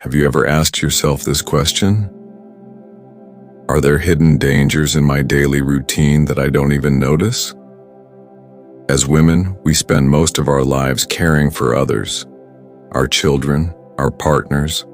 Have you ever asked yourself this question? Are there hidden dangers in my daily routine that I don't even notice? As women, we spend most of our lives caring for others, our children, our partners,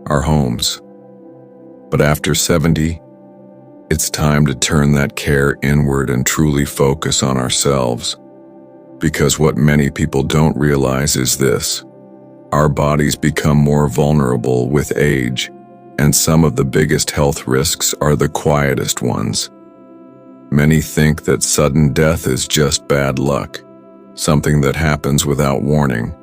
our homes. But after 70, it's time to turn that care inward and truly focus on ourselves. Because what many people don't realize is this: our bodies become more vulnerable with age, and some of the biggest health risks are the quietest ones. Many think that sudden death is just bad luck, something that happens without warning.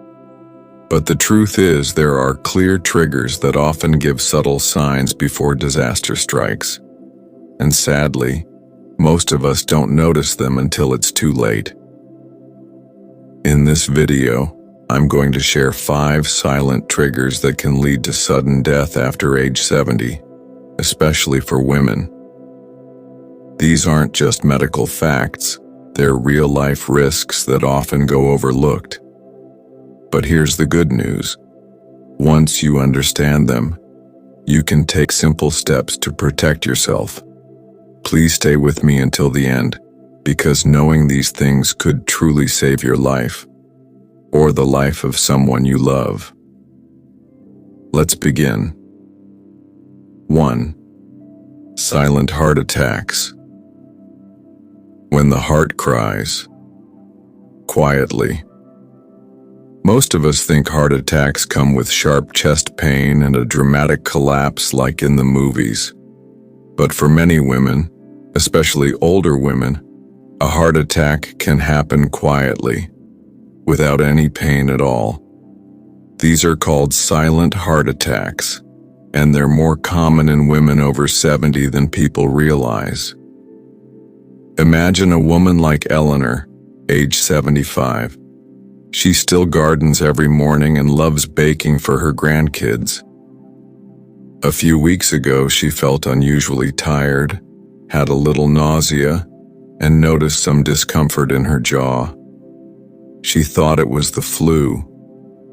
But the truth is, there are clear triggers that often give subtle signs before disaster strikes. And sadly, most of us don't notice them until it's too late. In this video, I'm going to share 5 silent triggers that can lead to sudden death after age 70, especially for women. These aren't just medical facts, they're real-life risks that often go overlooked. But here's the good news. Once you understand them, you can take simple steps to protect yourself. Please stay with me until the end, because knowing these things could truly save your life, or the life of someone you love. Let's begin. 1. Silent heart attacks. When the heart cries quietly. Most of us think heart attacks come with sharp chest pain and a dramatic collapse like in the movies. But for many women, especially older women, a heart attack can happen quietly, without any pain at all. These are called silent heart attacks, and they're more common in women over 70 than people realize. Imagine a woman like Eleanor, age 75. She still gardens every morning and loves baking for her grandkids. A few weeks ago, she felt unusually tired, had a little nausea, and noticed some discomfort in her jaw. She thought it was the flu,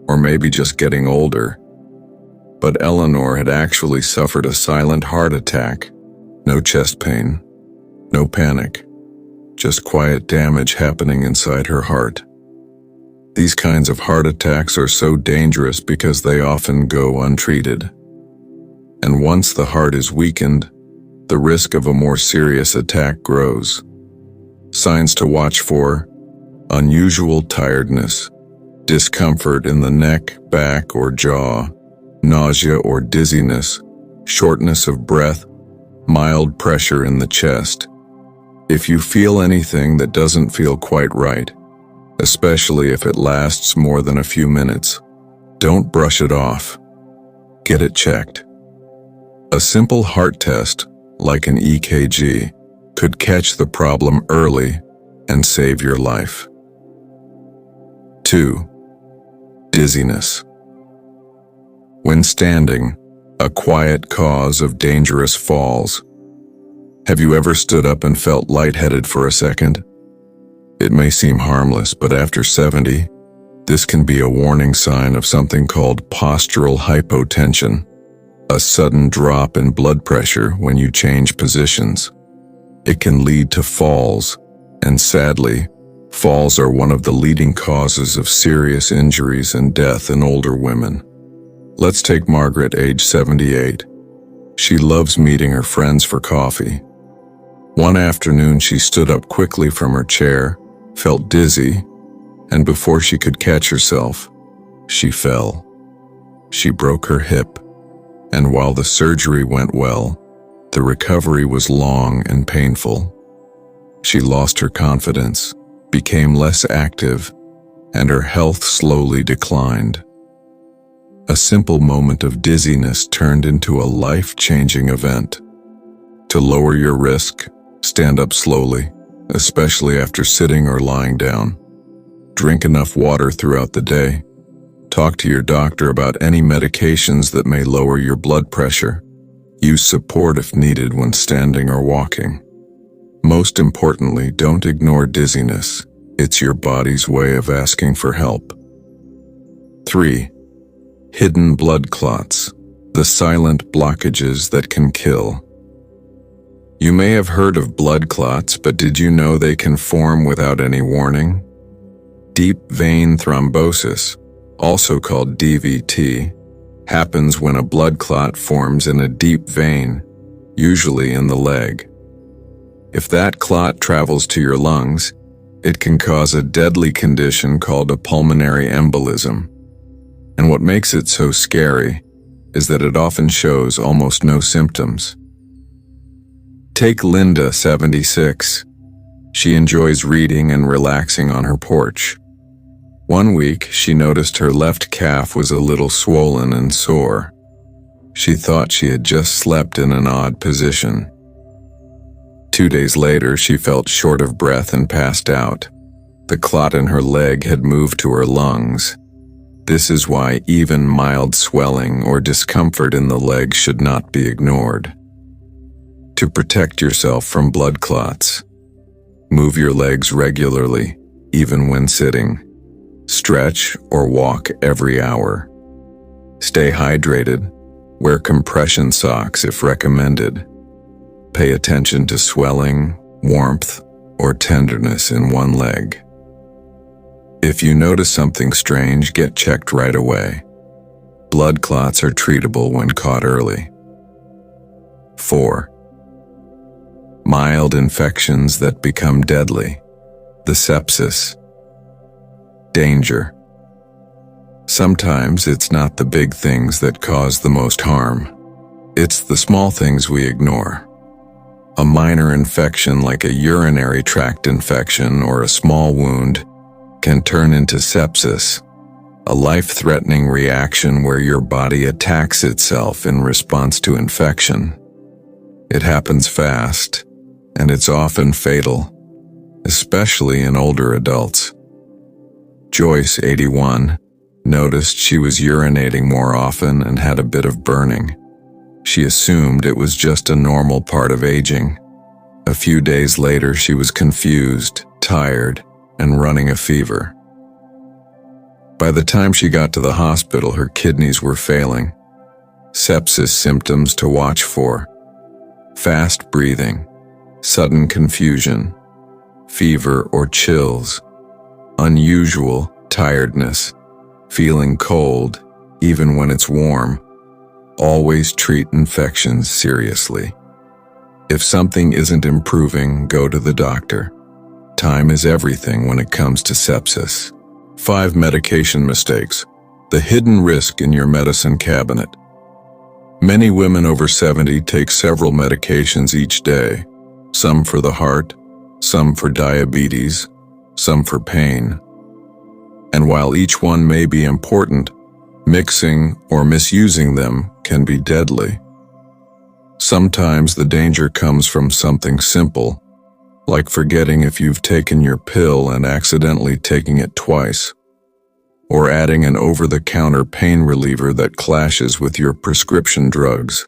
or maybe just getting older. But Eleanor had actually suffered a silent heart attack. No chest pain, no panic, just quiet damage happening inside her heart. These kinds of heart attacks are so dangerous because they often go untreated. And once the heart is weakened, the risk of a more serious attack grows. Signs to watch for: unusual tiredness, discomfort in the neck, back, or jaw, nausea or dizziness, shortness of breath, mild pressure in the chest. If you feel anything that doesn't feel quite right, especially if it lasts more than a few minutes, don't brush it off. Get it checked. A simple heart test, like an EKG, could catch the problem early and save your life. 2. Dizziness. When standing, a quiet cause of dangerous falls. Have you ever stood up and felt lightheaded for a second? It may seem harmless, but after 70, this can be a warning sign of something called postural hypotension, a sudden drop in blood pressure when you change positions. It can lead to falls, and sadly, falls are one of the leading causes of serious injuries and death in older women. Let's take Margaret, age 78. She loves meeting her friends for coffee. One afternoon, she stood up quickly from her chair, felt dizzy, and before she could catch herself, she fell. She broke her hip, and while the surgery went well, the recovery was long and painful. She lost her confidence, became less active, and her health slowly declined. A simple moment of dizziness turned into a life-changing event. To lower your risk, stand up slowly, especially after sitting or lying down. Drink enough water throughout the day. Talk to your doctor about any medications that may lower your blood pressure. Use support if needed when standing or walking. Most importantly, don't ignore dizziness. It's your body's way of asking for help. 3. Hidden blood clots. The silent blockages that can kill. You may have heard of blood clots, but did you know they can form without any warning? Deep vein thrombosis, also called DVT, happens when a blood clot forms in a deep vein, usually in the leg. If that clot travels to your lungs, it can cause a deadly condition called a pulmonary embolism. And what makes it so scary is that it often shows almost no symptoms. Take Linda, 76. She enjoys reading and relaxing on her porch. One week, she noticed her left calf was a little swollen and sore. She thought she had just slept in an odd position. 2 days later, she felt short of breath and passed out. The clot in her leg had moved to her lungs. This is why even mild swelling or discomfort in the leg should not be ignored. To protect yourself from blood clots, move your legs regularly, even when sitting. Stretch or walk every hour. Stay hydrated. Wear compression socks if recommended. Pay attention to swelling, warmth, or tenderness in one leg. If you notice something strange, get checked right away. Blood clots are treatable when caught early. 4. Mild infections that become deadly. The sepsis. Danger. Sometimes it's not the big things that cause the most harm. It's the small things we ignore. A minor infection like a urinary tract infection or a small wound can turn into sepsis, a life-threatening reaction where your body attacks itself in response to infection. It happens fast, and it's often fatal, especially in older adults. Joyce, 81, noticed she was urinating more often and had a bit of burning. She assumed it was just a normal part of aging. A few days later, she was confused, tired, and running a fever. By the time she got to the hospital, her kidneys were failing. Sepsis symptoms to watch for: fast breathing, sudden confusion, fever or chills, unusual tiredness, feeling cold even when it's warm. Always treat infections seriously. If something isn't improving, go to the doctor. Time is everything when it comes to sepsis. 5 medication mistakes. The hidden risk in your medicine cabinet. Many women over 70 take several medications each day, some for the heart, some for diabetes, some for pain. And while each one may be important, mixing or misusing them can be deadly. Sometimes the danger comes from something simple, like forgetting if you've taken your pill and accidentally taking it twice, or adding an over-the-counter pain reliever that clashes with your prescription drugs.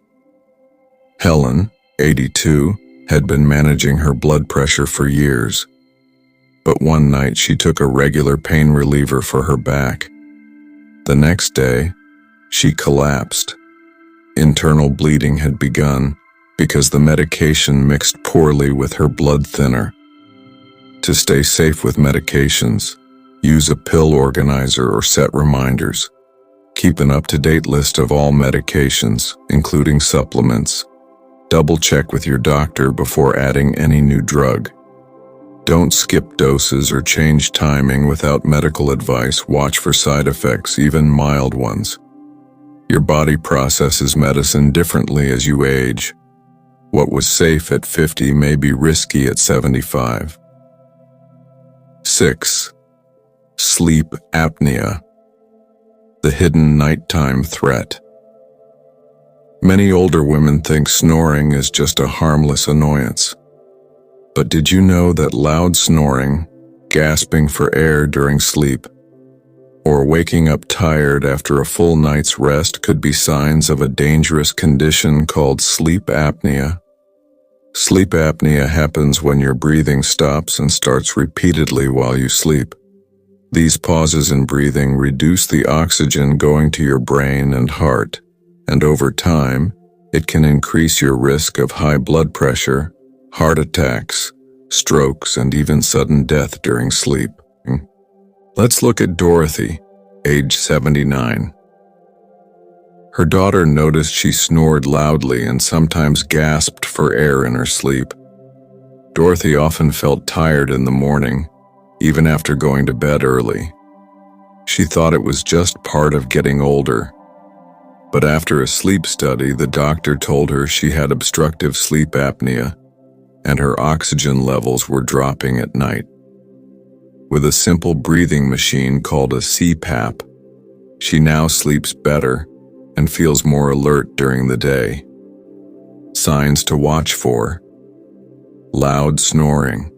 Helen, 82, had been managing her blood pressure for years, but one night she took a regular pain reliever for her back. The next day, she collapsed. Internal bleeding had begun because the medication mixed poorly with her blood thinner. To stay safe with medications, use a pill organizer or set reminders. Keep an up-to-date list of all medications, including supplements. Double-check with your doctor before adding any new drug. Don't skip doses or change timing without medical advice. Watch for side effects, even mild ones. Your body processes medicine differently as you age. What was safe at 50 may be risky at 75. 6. Sleep apnea. The hidden nighttime threat. Many older women think snoring is just a harmless annoyance. But did you know that loud snoring, gasping for air during sleep, or waking up tired after a full night's rest could be signs of a dangerous condition called sleep apnea? Sleep apnea happens when your breathing stops and starts repeatedly while you sleep. These pauses in breathing reduce the oxygen going to your brain and heart, and over time, it can increase your risk of high blood pressure, heart attacks, strokes, and even sudden death during sleep. Let's look at Dorothy, age 79. Her daughter noticed she snored loudly and sometimes gasped for air in her sleep. Dorothy often felt tired in the morning, even after going to bed early. She thought it was just part of getting older. But after a sleep study, the doctor told her she had obstructive sleep apnea, and her oxygen levels were dropping at night. With a simple breathing machine called a CPAP, she now sleeps better and feels more alert during the day. Signs to watch for: loud snoring,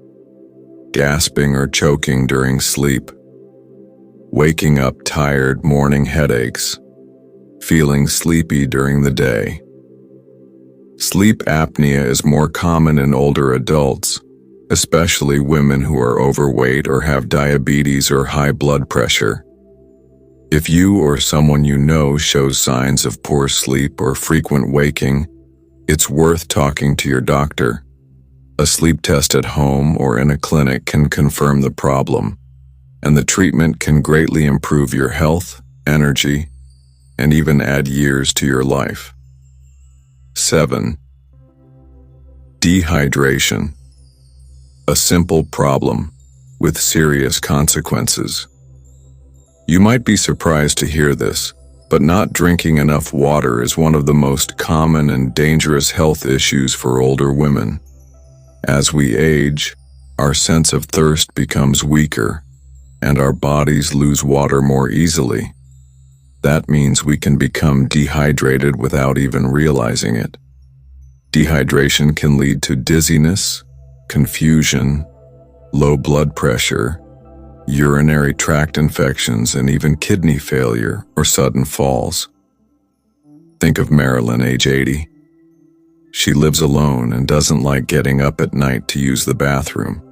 gasping or choking during sleep, waking up tired, morning headaches, feeling sleepy during the day. Sleep apnea is more common in older adults, especially women who are overweight or have diabetes or high blood pressure. If you or someone you know shows signs of poor sleep or frequent waking, it's worth talking to your doctor. A sleep test at home or in a clinic can confirm the problem, and the treatment can greatly improve your health, energy, and even add years to your life. 7. Dehydration. A simple problem with serious consequences. You might be surprised to hear this, but not drinking enough water is one of the most common and dangerous health issues for older women. As we age, our sense of thirst becomes weaker, and our bodies lose water more easily. That means we can become dehydrated without even realizing it. Dehydration can lead to dizziness, confusion, low blood pressure, urinary tract infections, and even kidney failure or sudden falls. Think of Marilyn, age 80. She lives alone and doesn't like getting up at night to use the bathroom,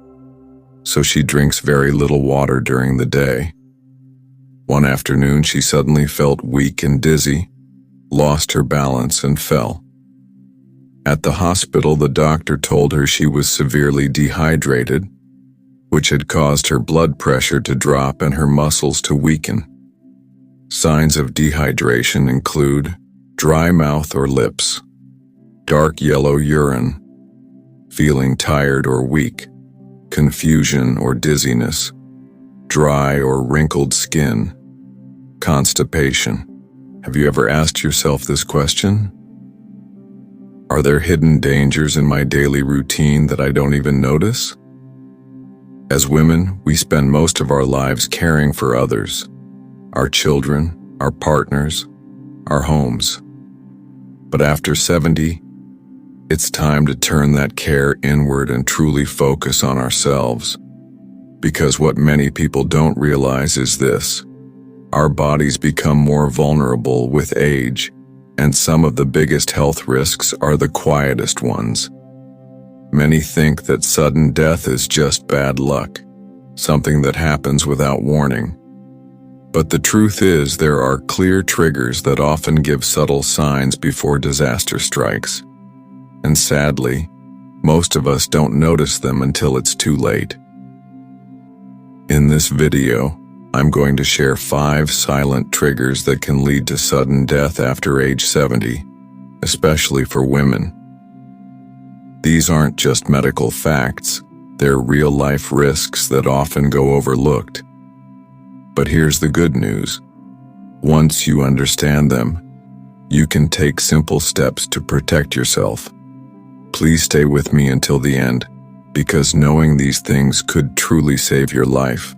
so she drinks very little water during the day. One afternoon, she suddenly felt weak and dizzy, lost her balance, and fell. At the hospital, the doctor told her she was severely dehydrated, which had caused her blood pressure to drop and her muscles to weaken. Signs of dehydration include dry mouth or lips, dark yellow urine, feeling tired or weak, confusion or dizziness, dry or wrinkled skin, constipation. Have you ever asked yourself this question? Are there hidden dangers in my daily routine that I don't even notice? As women, we spend most of our lives caring for others, our children, our partners, our homes. But after 70, it's time to turn that care inward and truly focus on ourselves. Because what many people don't realize is this: our bodies become more vulnerable with age, and some of the biggest health risks are the quietest ones. Many think that sudden death is just bad luck, something that happens without warning. But the truth is, there are clear triggers that often give subtle signs before disaster strikes. And sadly, most of us don't notice them until it's too late. In this video, I'm going to share 5 silent triggers that can lead to sudden death after age 70, especially for women. These aren't just medical facts, they're real-life risks that often go overlooked. But here's the good news. Once you understand them, you can take simple steps to protect yourself. Please stay with me until the end, because knowing these things could truly save your life,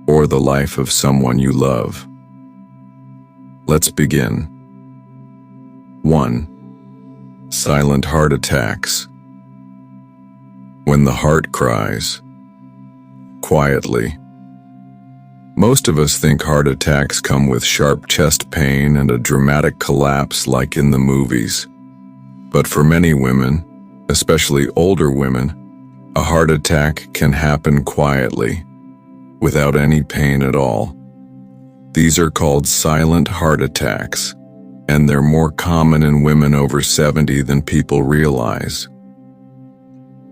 or the life of someone you love. Let's begin. 1. Silent heart attacks. When the heart cries quietly. Most of us think heart attacks come with sharp chest pain and a dramatic collapse like in the movies. But for many women, especially older women, a heart attack can happen quietly, without any pain at all. These are called silent heart attacks, and they're more common in women over 70 than people realize.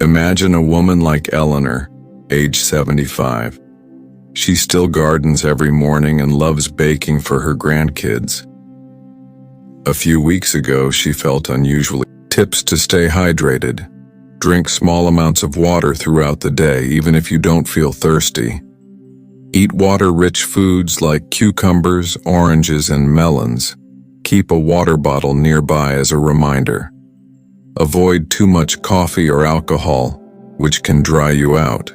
Imagine a woman like Eleanor, age 75. She still gardens every morning and loves baking for her grandkids. A few weeks ago, she felt unusually. Tips to stay hydrated. Drink small amounts of water throughout the day, even if you don't feel thirsty. Eat water-rich foods like cucumbers, oranges, and melons. Keep a water bottle nearby as a reminder. Avoid too much coffee or alcohol, which can dry you out.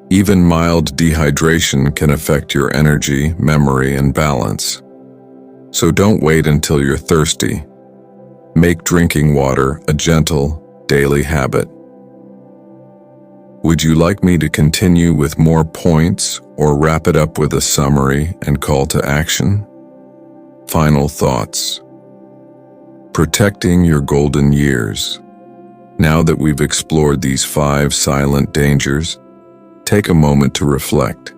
Even mild dehydration can affect your energy, memory, and balance. So don't wait until you're thirsty. Make drinking water a gentle, daily habit. Would you like me to continue with more points or wrap it up with a summary and call to action? Final thoughts. Protecting your golden years. Now that we've explored these 5 silent dangers, take a moment to reflect.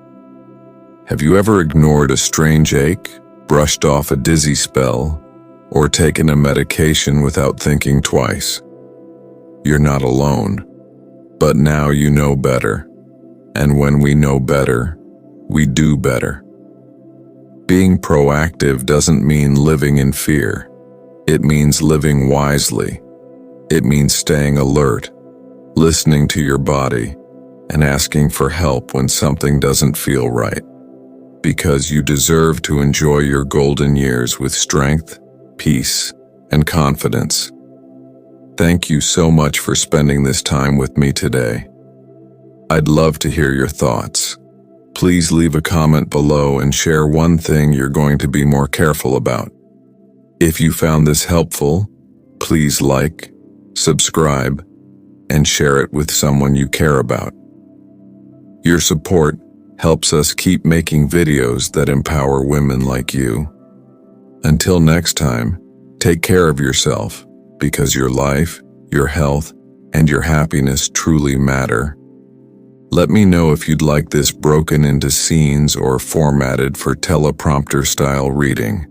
Have you ever ignored a strange ache, brushed off a dizzy spell, or taken a medication without thinking twice? You're not alone, but now you know better. And when we know better, we do better. Being proactive doesn't mean living in fear. It means living wisely. It means staying alert, listening to your body, and asking for help when something doesn't feel right. Because you deserve to enjoy your golden years with strength, peace, and confidence. Thank you so much for spending this time with me today. I'd love to hear your thoughts. Please leave a comment below and share one thing you're going to be more careful about. If you found this helpful, please like, subscribe, and share it with someone you care about. Your support helps us keep making videos that empower women like you. Until next time, take care of yourself, because your life, your health, and your happiness truly matter. Let me know if you'd like this broken into scenes or formatted for teleprompter-style reading.